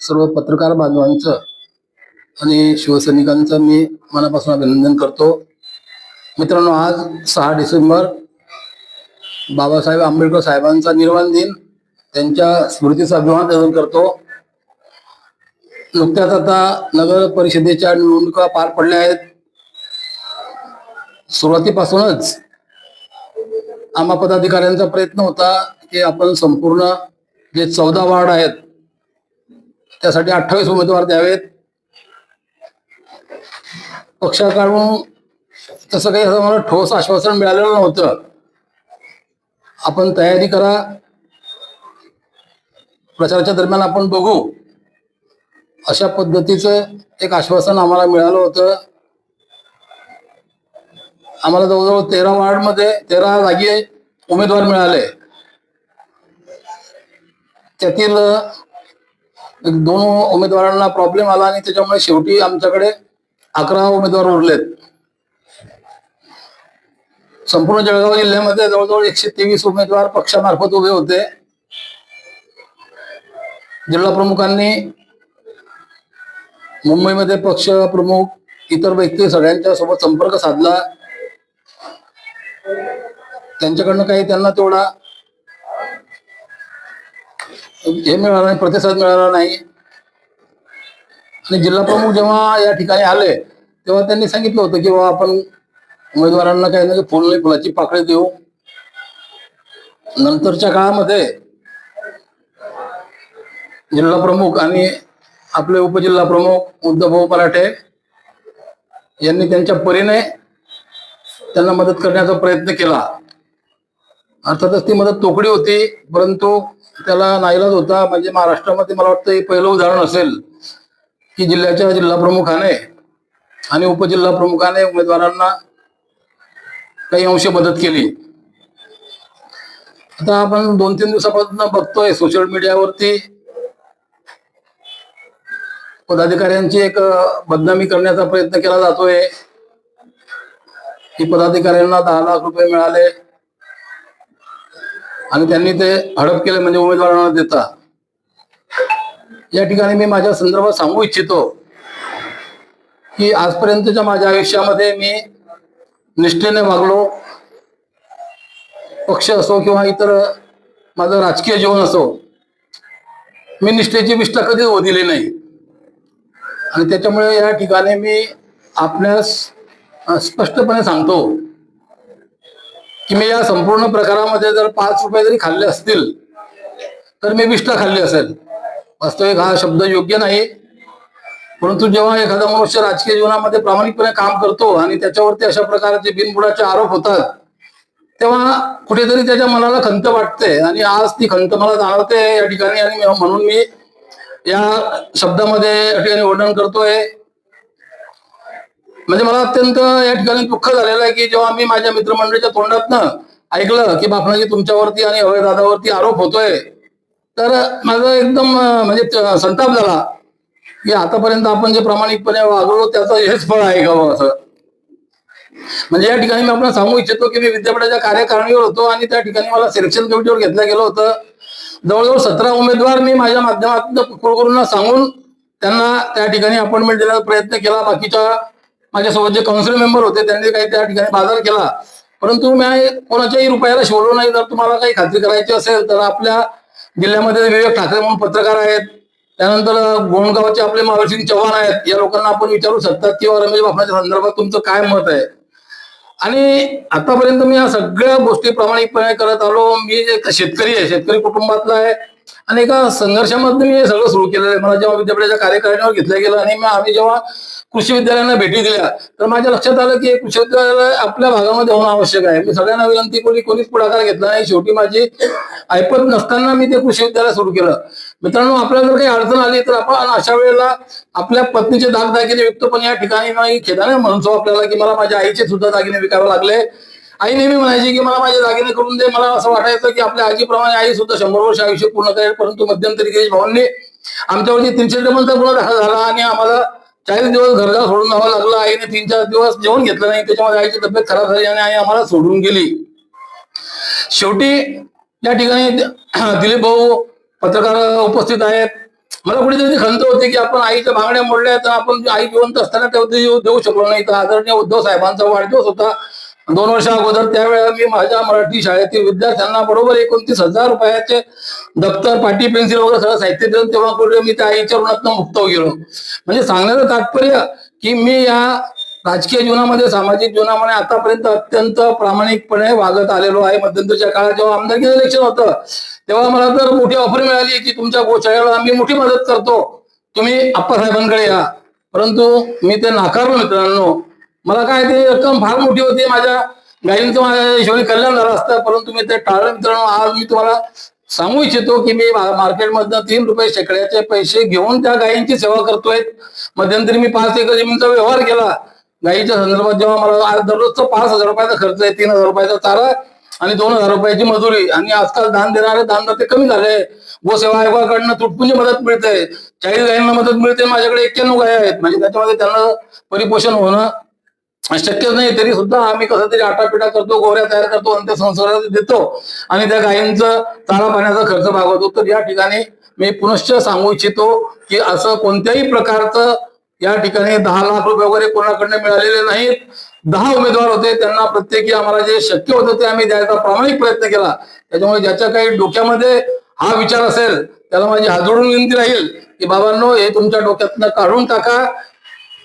सर्व पत्रकार बांधवांचं आणि शिवसैनिकांचं मी मनापासून अभिनंदन करतो. मित्रांनो, आज 6 डिसेंबर बाबासाहेब आंबेडकर साहेबांचा निर्वाण दिन, त्यांच्या स्मृतीचा अभिवादन करतो. नुकत्याच आता नगर परिषदेच्या निवडणुका पार पडल्या आहेत. सुरुवातीपासूनच आम्हा पदाधिकाऱ्यांचा प्रयत्न होता की आपण संपूर्ण जे 14 वार्ड आहेत त्यासाठी 28 उमेदवार द्यावेत. पक्षाकडून तसं काही मला ठोस आश्वासन मिळालेलं नव्हतं. आपण तयारी करा, प्रचाराच्या दरम्यान आपण बघू, अशा पद्धतीचं एक आश्वासन आम्हाला मिळालं होतं. आम्हाला जवळजवळ 13 वार्डमध्ये 13 जागी उमेदवार मिळाले. त्यातील 2 उमेदवारांना प्रॉब्लेम आला आणि त्याच्यामुळे शेवटी आमच्याकडे 11 उमेदवार उरलेत. संपूर्ण जळगाव जिल्ह्यामध्ये जवळजवळ 123 उमेदवार पक्षामार्फत उभे होते. जिल्हा प्रमुखांनी मुंबईमध्ये पक्ष प्रमुख इतर व्यक्ती सगळ्यांच्या सोबत संपर्क साधला. त्यांच्याकडनं काही त्यांना तेवढा हे मिळाला नाही, प्रतिसाद मिळाला नाही. आणि जिल्हा प्रमुख जेव्हा या ठिकाणी आले तेव्हा त्यांनी सांगितलं होतं की बाबा आपण उमेदवारांना काही नाही, फुल नाही फुलाची पाकळी देऊ. नंतरच्या काळामध्ये जिल्हा प्रमुख आणि आपले उपजिल्हा प्रमुख उद्धवभाऊ पराठे यांनी त्यांच्या परीने त्यांना मदत करण्याचा प्रयत्न केला. अर्थातच ती मदत तोकडी होती, परंतु त्याला नाईलाज होता. म्हणजे महाराष्ट्रामध्ये मला वाटतं हे पहिलं उदाहरण असेल की जिल्ह्याच्या जिल्हा प्रमुखाने आणि उपजिल्हा प्रमुखाने उमेदवारांना काही अंश मदत केली. आता आपण 2-3 दिवसापासून बघतोय सोशल मीडियावरती पदाधिकाऱ्यांची एक बदनामी करण्याचा प्रयत्न केला जातोय की पदाधिकाऱ्यांना 10 लाख रुपये मिळाले आणि त्यांनी ते हडप केले म्हणजे उमेदवारांना देता. या ठिकाणी मी माझ्या संदर्भात सांगू इच्छितो की आजपर्यंतच्या माझ्या आयुष्यामध्ये मी निष्ठेने वागलो. पक्ष असो किंवा इतर माझं राजकीय जीवन असो, मी निष्ठेची विष्ठा कधीच ओढिली नाही. आणि त्याच्यामुळे या ठिकाणी मी आपल्यास स्पष्टपणे सांगतो की मी या संपूर्ण प्रकारामध्ये जर 5 रुपये जरी खाल्ले असतील तर मी विष्ठा खाल्ली असेल. वास्तविक हा शब्द योग्य नाही, परंतु जेव्हा एखादा मनुष्य राजकीय जीवनामध्ये प्रामाणिकपणे काम करतो आणि त्याच्यावरती अशा प्रकारचे बिनबुडाचे आरोप होतात तेव्हा कुठेतरी त्याच्या मनाला खंत वाटते. आणि आज ती खंत मला जाणवते या ठिकाणी, आणि म्हणून मी या शब्दामध्ये या ठिकाणी वर्णन करतोय. म्हणजे मला अत्यंत या ठिकाणी दुःख झालेलं आहे की जेव्हा मी माझ्या मित्रमंडळीच्या तोंडातनं ऐकलं की बापणाजी तुमच्यावरती आणि अभयदादावरती आरोप होतोय, तर माझं एकदम म्हणजे संताप झाला की आतापर्यंत आपण जे प्रामाणिकपणे वागलो त्याचं हेच फळ आहे का असं. म्हणजे या ठिकाणी मी आपल्याला सांगू इच्छितो की मी विद्यापीठाच्या कार्यकारिणीवर होतो आणि त्या ठिकाणी मला सिलेक्शन कमिटीवर घेतलं गेलं होतं. जवळजवळ 17 उमेदवार मी माझ्या माध्यमातून कुलगुरूंना सांगून त्यांना त्या ठिकाणी अपॉइंटमेंट देण्याचा प्रयत्न केला. बाकीच्या माझ्यासोबत जे काउन्सिल मेंबर होते त्यांनी काही त्या ठिकाणी बाजार केला, परंतु मी कोणाच्याही रुपयाला शिवलो नाही. जर तुम्हाला काही खात्री करायची असेल तर आपल्या जिल्ह्यामध्ये विवेक ठाकरे म्हणून पत्रकार आहेत, त्यानंतर गोंडगावचे आपले मावळसिंग चव्हाण आहेत, या लोकांना आपण विचारू शकतात किंवा रमेश बापणाच्या संदर्भात तुमचं काय मत आहे. आणि आतापर्यंत मी या सगळ्या गोष्टी प्रामाणिकपणे करत आलो. मी एक शेतकरी आहे, शेतकरी कुटुंबातला आहे आणि एका संघर्षामध्ये मी हे सगळं सुरू केलेलं आहे. मला जेव्हा विद्यापीठाच्या कार्यकारिणीवर घेतलं गेलं आणि आम्ही जेव्हा कृषी विद्यालयांना भेटी दिल्या तर माझ्या लक्षात आलं की कृषी विद्यालय आपल्या भागामध्ये होणं आवश्यक आहे. मी सगळ्यांना विनंती केली, कोणीच पुढाकार घेतला नाही. शेवटी माझी ऐपत नसताना मी ते कृषी विद्यालय सुरू केलं. मित्रांनो, आपल्याला जर काही अडचण आली तर आपण अशा वेळेला आपल्या पत्नीचे दागदागिने विकतो, पण या ठिकाणी नाही खेदाने म्हणतो आपल्याला की मला माझ्या आईचे सुद्धा दागिने विकावे लागले. आई नेहमी म्हणायची की मला माझे दागिने करून दे. मला असं वाटायचं की आपल्या आजीप्रमाणे आई सुद्धा 100 वर्ष आयुष्य पूर्ण करेल, परंतु मध्यंतरी गिरीश भाऊंनी आमच्यावरती 300 टेबलचा गुन्हा दाखल झाला आणि आम्हाला 40 दिवस घरला सोडून जावं लागलं. आईने 3-4 दिवस जेवण घेतलं नाही, त्याच्यामध्ये आईची तब्येत खराब झाली आणि आई आम्हाला सोडून गेली. शेवटी या ठिकाणी दिलीप भाऊ पत्रकार उपस्थित आहेत, मला कुठेतरी खंत होती की आपण आईच्या भांगड्या मोडल्या तर आपण आई जिवंत असताना तेव्हा देऊ शकलो नाही. तर आदरणीय उद्धव साहेबांचा वाढदिवस होता 2 वर्ष अगोदर. त्यावेळेला मी माझ्या मराठी शाळेतील विद्यार्थ्यांना बरोबर 29,000 रुपयाचे दप्तर, पाटी, पेन्सिल वगैरे सगळं साहित्य देऊन तेव्हा कुठे मी त्या आईच्या ऋणातनं मुक्त गेलो. म्हणजे सांगण्याचं तात्पर्य की मी या राजकीय जीवनामध्ये, सामाजिक जीवनामध्ये आतापर्यंत अत्यंत प्रामाणिकपणे वागत आलेलो आहे. मध्यंतरीच्या काळात जेव्हा आमदारकीचं इलेक्शन होतं तेव्हा मला तर मोठी ऑफर मिळाली की तुमच्या गोशाळेला आम्ही मोठी मदत करतो, तुम्ही आप्पासाहेबांकडे या. परंतु मी ते नाकारलं मित्रांनो. मला काय ते रक्कम फार मोठी होती, माझ्या गायींचं माझ्या हिशोबाने कल्याण झालं असतं, परंतु मी ते टाळलं मित्रांनो. आज मी तुम्हाला सांगू इच्छितो की मी मार्केटमधनं 3 रुपये शेकड्याचे पैसे घेऊन त्या गायींची सेवा करतोय. मध्यंतरी मी 5 एकर जमीनचा व्यवहार केला गायीच्या संदर्भात. जेव्हा मला दररोजचा 5,000 रुपयाचा खर्च आहे, 3,000 रुपयाचा चारा आणि 2,000 रुपयाची मजुरी. आणि आजकाल दान देणारे दानदाते कमी झाले. गोसेवा आयोगाकडनं तुटपुंजी मदत मिळते, 40 गायींना मदत मिळते. माझ्याकडे 91 गाय आहेत, म्हणजे त्याच्यामध्ये त्यांना परिपोषण होणं शक्यच नाही. तरी सुद्धा आम्ही कसं तरी आटापिटा करतो, गोऱ्या तयार करतो आणि त्या संसारात देतो आणि त्या गायींचं चारा पाण्याचा खर्च भागवतो. तर या ठिकाणी मी पुनश्च सांगू इच्छितो की असं कोणत्याही प्रकारचं या ठिकाणी 10 लाख रुपये वगैरे कोणाकडनं मिळालेले नाहीत. 10 उमेदवार होते, त्यांना प्रत्येकी आम्हाला जे शक्य होतं ते आम्ही द्यायचा प्रामाणिक प्रयत्न केला. त्याच्यामुळे ज्याच्या काही डोक्यामध्ये हा विचार असेल त्याला माझी हात जोडून विनंती राहील की बाबांनो, हे तुमच्या डोक्यातनं काढून टाका.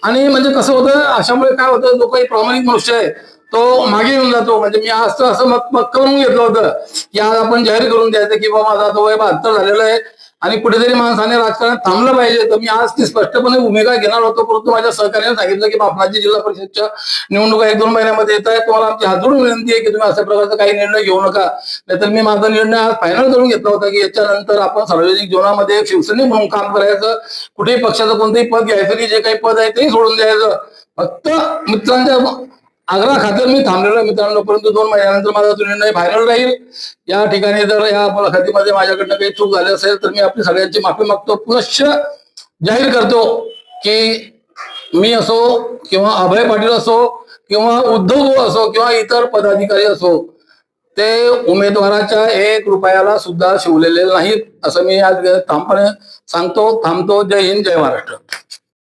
आणि म्हणजे कसं होतं, अशामुळे काय होतं, जो काही प्रामाणिक मनुष्य आहे तो मागे येऊन जातो. म्हणजे मी आज तर असं मत करून घेतलं होतं की आज आपण जाहीर करून द्यायचं की बाबा माझा आता वय 72 झालेलं आहे आणि कुठेतरी माणसाने राजकारणात थांबलं पाहिजे. तर मी आज ती स्पष्टपणे भूमिका घेणार होतो, परंतु माझ्या सहकार्याने सांगितलं की बापनाची जिल्हा परिषदच्या निवडणुका 1-2 महिन्यामध्ये येत आहे, तुम्हाला आमची हात जोडून विनंती आहे की तुम्ही अशा प्रकारचा काही निर्णय घेऊ नका. नाहीतर मी माझा निर्णय आज फायनल करून घेतला होता की याच्यानंतर आपण सार्वजनिक जीवनामध्ये एक शिवसैनिक म्हणून काम करायचं, कुठेही पक्षाचं कोणतंही पद घ्यायचं नाही, जे काही पद आहे तेही सोडून द्यायचं. फक्त मित्रांच्या आग्रह खातर मी थांबलेलो मित्रांनो. परंतु 2 महिन्यानंतर माझा तो निर्णय फायनल राहील. या ठिकाणी जर या मुलाखतीमध्ये माझ्याकडनं काही चूक झाली असेल तर मी आपली सगळ्यांची माफी मागतो. पुनश्च जाहीर करतो की मी असो किंवा अभय पाटील असो किंवा उद्धव भाऊ असो किंवा इतर पदाधिकारी असो, ते उमेदवाराच्या 1 रुपयाला सुद्धा शिवलेले नाहीत, असं मी आज ठामपणे सांगतो. थांबतो. जय हिंद, जय महाराष्ट्र.